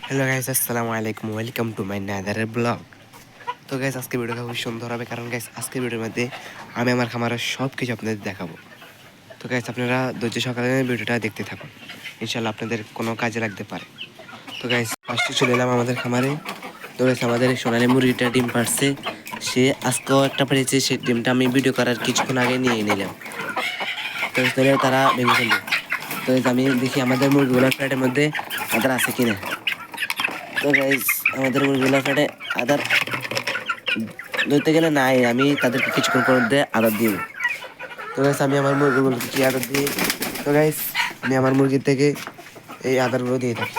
Hello guys, আসসালামু আলাইকুম। Welcome to my নাদারের ব্লগ। তো গাইস, আজকে ভিডিওটা খুব সুন্দর হবে, কারণ গাইস আজকের ভিডিওর মধ্যে আমি আমার খামারের সব কিছু আপনাদের দেখাবো। তো গাইস, আপনারা ধৈর্য সকালে ভিডিওটা দেখতে থাকুন, ইনশাল্লাহ আপনাদের কোনো কাজে লাগতে পারে। তো গাইস, ফার্স্টে চলে এলাম আমাদের খামারে। তো গাইস, আমাদের এই সোনালী মুরগিটা ডিম পারছে। সে আজকেও একটা পেরেছে, সেই ডিমটা আমি ভিডিও করার কিছুক্ষণ আগে নিয়ে নিলাম। তো তারা ভেঙে ফেলবে। তো গাইস, আমি দেখি আমাদের মুরগিগুলোর ফ্ল্যাটের মধ্যে আদার আছে কিনা। তো গাইস, আমাদের মুরগিগুলোর ফ্ল্যাটে আদার ধরতে গেলে নাই, আমি তাদেরকে কিছুক্ষণ পর মধ্যে আদার দিব। তো গাইস, আমি আমার মুরগিগুলোকে কি আদার দিই। তো গাইস, আমি আমার মুরগির থেকে এই আদারগুলো দিয়ে থাকি।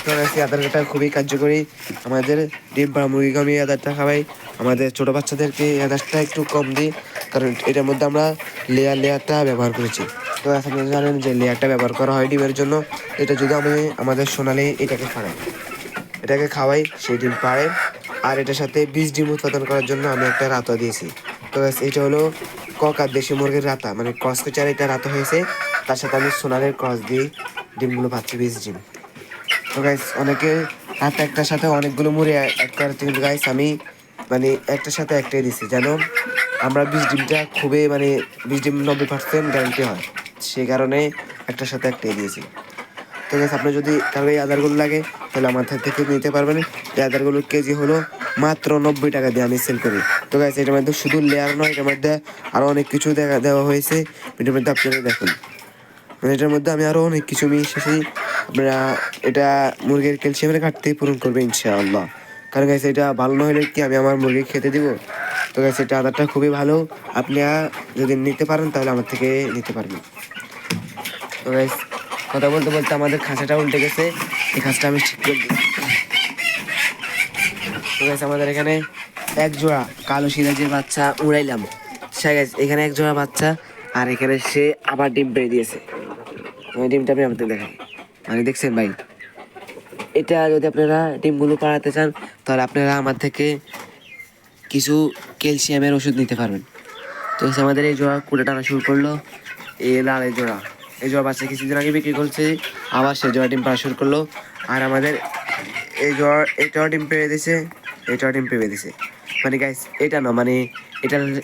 তো গাইস, এই আদারটা খুবই কার্যকরী। আমাদের ডিম পাড়া মুরগিকে আমি এই আদারটা খাওয়াই। আমাদের ছোটো বাচ্চাদেরকে এই আদারটা একটু কম দিই, কারণ এটার মধ্যে আমরা লেয়ারটা ব্যবহার করেছি। তো আপনারা জানেন যে লেয়ারটা ব্যবহার করা হয় ডিমের জন্য। এটা যদি আমি আমাদের সোনালি এটাকে খাওয়াই, সেই ডিম পাড়ে। আর এটার সাথে 20 ডিম উৎপাদন করার জন্য আমি একটা রাতা দিয়েছি। তো এটা হলো কক আর দেশি মুরগির রাতা, মানে ক্রস কেচার এটা রাতা হয়েছে। তার সাথে আমি সোনালের ক্রস দিয়ে ডিমগুলো পাচ্ছি, 20 ডিম। তো গাইস, অনেকে হাতে একটার সাথে অনেকগুলো মুড়ি অ্যাড করে, কিন্তু গাইস আমি মানে একটার সাথে একটাই দিছি, যেন আমরা 20 ডিমটা খুবই 20 ডিম 90% গ্যারান্টি হয়, সেই কারণে একটার সাথে একটাই দিয়েছি। তো গাইস, আপনার যদি কারো এই আদারগুলো লাগে তাহলে আমার থেকে নিতে পারবেন। এই আদারগুলোর কেজি হলো মাত্র 90 টাকা দিয়ে আমি সেল করি। তো গাইস, এটার মধ্যে শুধু লেয়ার নয়, এটার মধ্যে আরও অনেক কিছু দেওয়া হয়েছে। এটার মধ্যে আপনারা দেখুন, মানে এটার মধ্যে আমি আরও অনেক কিছু মিশিয়েছি। আপনারা এটা মুরগির ক্যালসিয়ামের ঘাটতি পূরণ করবে ইনশাআল্লাহ। কারণ গাইস, এটা ভালো না হলে কি আমি আমার মুরগি খেতে দিব। তো গাইস, এটা আদারটা খুবই ভালো, আপনারা যদি নিতে পারেন তাহলে আমার থেকে নিতে পারবেন। তো গাইস, কথা বলতে বলতে আমাদের খাঁচাটা উল্টে গেছে, এই খাঁচাটা আমি ঠিক করে দিই। তো গাইস, আমাদের এখানে এক জোড়া কালো সিরাজের বাচ্চা উড়াইলাম। সে গাইস, এখানে এক জোড়া বাচ্চা, আর এখানে সে আবার ডিম পেড়ে দিয়েছে। ওই ডিমটা আমি আপনাদের দেখাই, মানে দেখছেন ভাই, এটা যদি আপনারা ডিমগুলো পাড়াতে চান তাহলে আপনারা আমার থেকে কিছু ক্যালসিয়ামের ওষুধ নিতে পারবেন। তো আমাদের এই জোড়া কুড়ে টানা শুরু করলো। এই লাল এই জোড়া বাচ্চা কিছুদিন আগে বিক্রি করছে, আবার সে জোড়া ডিম পাড়া শুরু করলো। আর আমাদের এইটাও ডিম পেড়ে দিছে, এইটাও ডিম পেড়ে দিছে। মানে গাইস, এটা না, মানে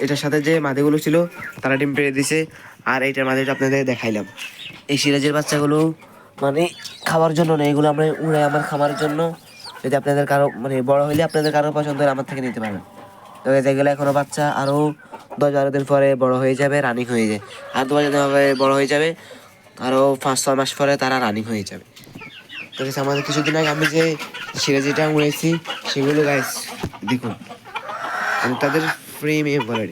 এটার সাথে যে মাদিগুলো ছিল তারা ডিম পেড়ে দিছে। আর এইটার মাদিটা আপনাদের দেখাইলাম। এই সিরাজের বাচ্চাগুলো মানে খাওয়ার জন্য না, এগুলো আমরা উড়ে আমার খামারের জন্য। যদি আপনাদের কারো মানে বড় হইলে আপনাদের কারো পছন্দ হলে আমার থেকে নিতে পারবেন। তো যেগুলো এখনো বাচ্চা, আরও 10-12 দিন পরে বড় হয়ে যাবে, রানিং হয়ে যায়। আর 2 দিন পরে বড় হয়ে যাবে, আরও 5-6 মাস পরে তারা রানিং হয়ে যাবে। তো আমাদের কিছুদিন আগে আমি যে সিরাজিটা উড়েছি সেগুলো গাইস দেখুন, মানে তাদের ফ্রেম বলে,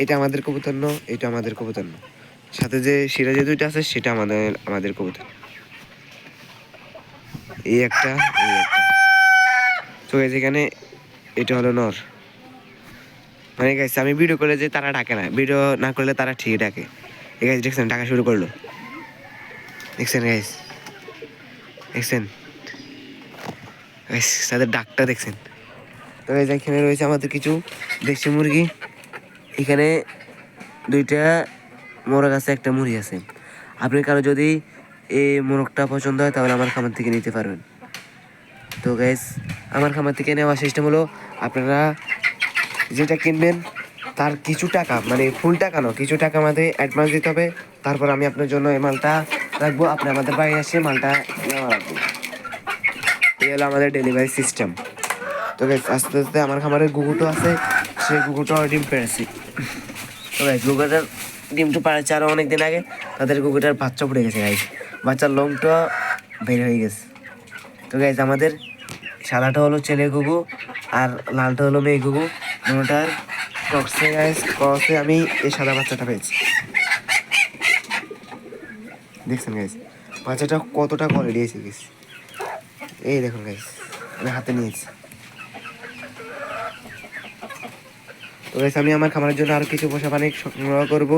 এটা আমাদের কবুতর ন, এটা আমাদের কবুতর ন। সাথে যে সিরাজি দুইটা আছে সেটা আমাদের কবুতর, এই একটা এই একটা। তো গাইস, এখানে এটা হলো নর। মানে গাইস, আমি ভিডিও করলে যে তারা ডাকে না, ভিডিও না করলে তারা ঠিকই ডাকে। এই গাইস দেখছেন, ডাকা শুরু করলো, দেখছেন গাইস, দেখছেন গাইস, তাদের ডাকটা দেখছেন। তো গাইস, এখানে রয়েছে আমাদের কিছু দেশি মুরগি। এখানে 2টা মোরগ আছে, একটা মুরগি আছে। আপনি কারো যদি এই মোরগটা পছন্দ হয় তাহলে আমার খামার থেকে নিতে পারবেন। তো গাইস, আমার খামার থেকে নেওয়ার সিস্টেম হলো, আপনারা যেটা কিনবেন তার কিছু টাকা, মানে ফুল টাকা নয়, কিছু টাকা আমাদের অ্যাডভান্স দিতে হবে। তারপর আমি আপনার জন্য এই মালটা রাখবো, আপনি আমাদের বাড়ি এসে মালটা নেওয়া রাখবো। এই হলো আমাদের ডেলিভারি সিস্টেম। তো গাইস, আস্তে আস্তে আমার খামারের গুগুটো আছে, সেই গুগুটাও ডিম পেড়েছি। তো গাইস, গুগুটার ডিমটা পাড়েছে আরও অনেক দিন আগে, তাদের গুগুটার বাচ্চা পড়ে গেছে গাইস, বাচ্চার লোমটা বের হয়ে গেছে। তো গাইস, আমাদের সাদাটা হলো ছেলে গুগু আর লালটা হলো মেয়ে গুগু। দুটার ক্রসে আমি এই সাদা বাচ্চাটা পেয়েছি। দেখছেন গাইস, বাচ্চাটা কতটা কোয়ালিটি এসে গেছে, এই দেখুন গাইস, আমি হাতে নিয়েছি। তো গাইস, আমি আমার খামারের জন্য আরও কিছু পোষা পানি সংগ্রহ করবো।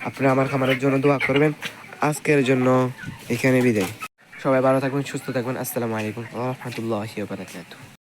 আপনারা আমার খামারের জন্য দোয়া করবেন। আজকের জন্য এখানে বিদায়। সবাই ভালো থাকবেন, সুস্থ থাকবেন। আসসালামু আলাইকুম ওয়া রাহমাতুল্লাহি ওয়া বারাকাতুহু।